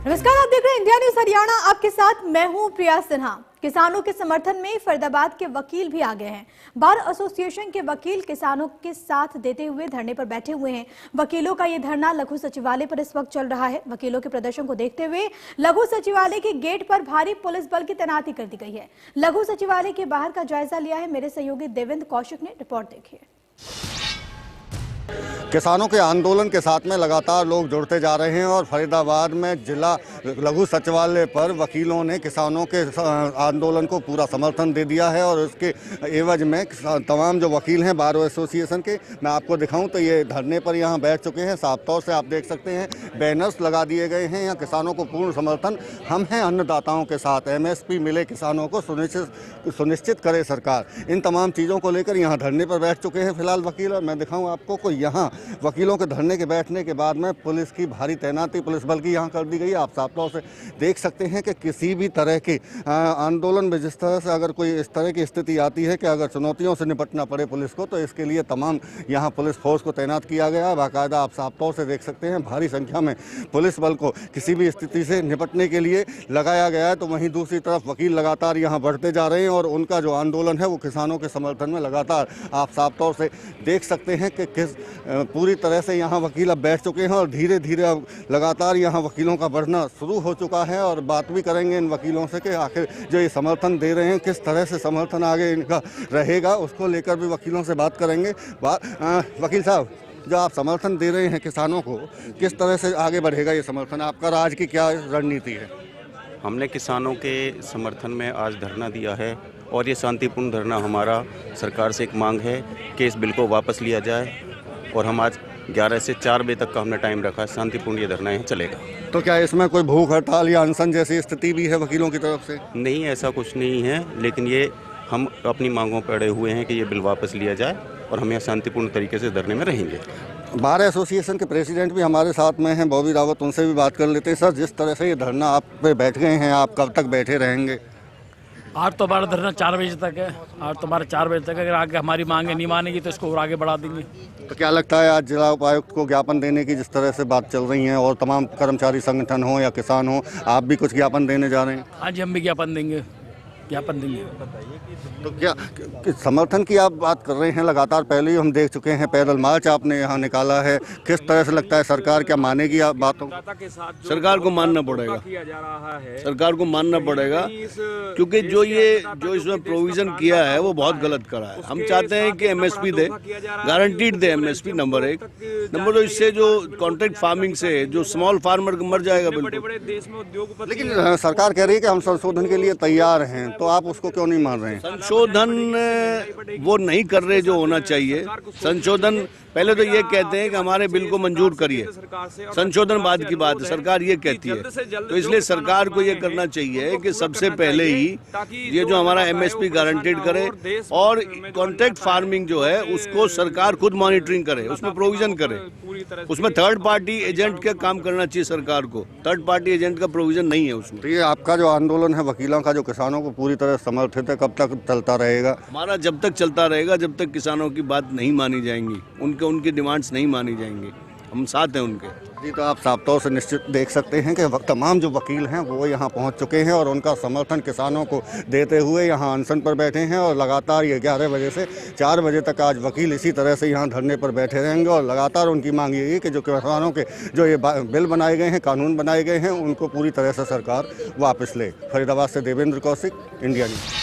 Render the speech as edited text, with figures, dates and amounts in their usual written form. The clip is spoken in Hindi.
नमस्कार, आप देख रहे हैं इंडिया न्यूज हरियाणा। आपके साथ मैं हूं प्रिया सिन्हा। किसानों के समर्थन में फरीदाबाद के वकील भी आ गए हैं। बार एसोसिएशन के वकील किसानों के साथ देते हुए धरने पर बैठे हुए हैं। वकीलों का ये धरना लघु सचिवालय पर इस वक्त चल रहा है। वकीलों के प्रदर्शन को देखते हुए लघु सचिवालय के गेट पर भारी पुलिस बल की तैनाती कर दी गई है। लघु सचिवालय के बाहर का जायजा लिया है मेरे सहयोगी देवेंद्र कौशिक ने। रिपोर्ट देखिए। किसानों के आंदोलन के साथ में लगातार लोग जुड़ते जा रहे हैं और फरीदाबाद में जिला लघु सचिवालय पर वकीलों ने किसानों के आंदोलन को पूरा समर्थन दे दिया है। और उसके एवज में तमाम जो वकील हैं बार एसोसिएशन के, मैं आपको दिखाऊं तो ये धरने पर यहाँ बैठ चुके हैं। साफ तौर से आप देख सकते हैं बैनर्स लगा दिए गए हैं। यहाँ किसानों को पूर्ण समर्थन, हम हैं अन्नदाताओं के साथ, MSP मिले किसानों को सुनिश्चित करे सरकार, इन तमाम चीज़ों को लेकर यहाँ धरने पर बैठ चुके हैं फिलहाल वकील। और मैं दिखाऊँ आपको को यहाँ वकीलों के धरने के बैठने के बाद में पुलिस की भारी तैनाती पुलिस बल की यहाँ कर दी गई। आप साफ तौर से देख सकते हैं कि किसी भी तरह के आंदोलन में जिस तरह से अगर कोई इस तरह की स्थिति आती है कि अगर चुनौतियों से निपटना पड़े पुलिस को, तो इसके लिए तमाम यहाँ पुलिस फोर्स को तैनात किया गया है। बाकायदा आप साफ तौर से देख सकते हैं भारी संख्या में पुलिस बल को किसी भी स्थिति से निपटने के लिए लगाया गया है। तो वहीं दूसरी तरफ वकील लगातार यहाँ बढ़ते जा रहे हैं और उनका जो आंदोलन है वो किसानों के समर्थन में लगातार आप साफ तौर से देख सकते हैं कि किस पूरी तरह से यहाँ वकील अब बैठ चुके हैं और धीरे धीरे अब लगातार यहाँ वकीलों का बढ़ना शुरू हो चुका है। और बात भी करेंगे इन वकीलों से कि आखिर जो ये समर्थन दे रहे हैं किस तरह से समर्थन आगे इनका रहेगा, उसको लेकर भी वकीलों से बात करेंगे। वकील साहब, जो आप समर्थन दे रहे हैं किसानों को, किस तरह से आगे बढ़ेगा ये समर्थन? आपका राज्य की क्या रणनीति है? हमने किसानों के समर्थन में आज धरना दिया है और ये शांतिपूर्ण धरना हमारा सरकार से एक मांग है कि इस बिल को वापस लिया जाए। और हम आज 11 से 4 बजे तक का हमने टाइम रखा है। शांतिपूर्ण ये धरना यहाँ चलेगा। तो क्या इसमें कोई भूख हड़ताल या अनशन जैसी स्थिति भी है वकीलों की तरफ से? नहीं, ऐसा कुछ नहीं है, लेकिन ये हम अपनी मांगों पर अड़े हुए हैं कि ये बिल वापस लिया जाए और हम यहाँ शांतिपूर्ण तरीके से धरने में रहेंगे। बार एसोसिएशन के प्रेसिडेंट भी हमारे साथ में हैं, बॉबी रावत, उनसे भी बात कर लेते हैं। सर, जिस तरह से ये धरना आप पे बैठ गए हैं, आप कब तक बैठे रहेंगे? आज तो हमारा धरना 4 बजे तक है। आज तो हमारा 4 बजे तक, अगर आगे हमारी मांगे नहीं मानेगी तो इसको और आगे बढ़ा देंगे। तो क्या लगता है आज जिला उपायुक्त को ज्ञापन देने की जिस तरह से बात चल रही है और तमाम कर्मचारी संगठन हो या किसान हो, आप भी कुछ ज्ञापन देने जा रहे हैं? आज हम भी ज्ञापन देंगे। तो क्या समर्थन की आप बात कर रहे हैं? लगातार पहले ही हम देख चुके हैं पैदल मार्च आपने यहाँ निकाला है। किस तरह से लगता है सरकार क्या मानेगी आप बातों? सरकार को मानना पड़ेगा, सरकार को मानना पड़ेगा, क्योंकि जो इसमें प्रोविजन किया है वो बहुत गलत करा है। हम चाहते हैं कि MSP दे, गारंटीड दे MSP, नंबर 1। नंबर 2, इससे जो कॉन्ट्रैक्ट फार्मिंग से जो स्मॉल फार्मर मर जाएगा बिल्कुल। लेकिन सरकार कह रही है कि हम संशोधन के लिए तैयार हैं, तो आप उसको क्यों नहीं मान रहे हैं? संशोधन वो नहीं कर रहे जो होना चाहिए। संशोधन पहले तो ये कहते हैं कि हमारे बिल को मंजूर करिए, संशोधन बाद की बात है, सरकार ये कहती है। तो इसलिए सरकार को ये करना चाहिए कि सबसे पहले ही ये जो हमारा MSP गारंटेड करे और कॉन्ट्रैक्ट फार्मिंग जो है उसको सरकार खुद मॉनिटरिंग करे, उसमें प्रोविजन करे। उसमें थर्ड पार्टी एजेंट का काम करना चाहिए सरकार को। थर्ड पार्टी एजेंट का प्रोविजन नहीं है उसमें। तो ये आपका जो आंदोलन है वकीलों का, जो किसानों को पूरी तरह समर्थित है, कब तक चलता रहेगा? हमारा जब तक चलता रहेगा, जब तक किसानों की बात नहीं मानी जाएंगी, उनकी डिमांड्स नहीं मानी जाएंगी। हम साथ हैं उनके। जी, तो आप साफ तौर से निश्चित देख सकते हैं कि तमाम जो वकील हैं वो यहाँ पहुँच चुके हैं और उनका समर्थन किसानों को देते हुए यहाँ अनशन पर बैठे हैं। और लगातार ये 11 बजे से 4 बजे तक आज वकील इसी तरह से यहाँ धरने पर बैठे रहेंगे और लगातार उनकी मांग ये है कि जो किसानों के जो ये बिल बनाए गए हैं, कानून बनाए गए हैं, उनको पूरी तरह से सरकार वापस ले। फरीदाबाद से देवेंद्र कौशिक, इंडिया न्यूज।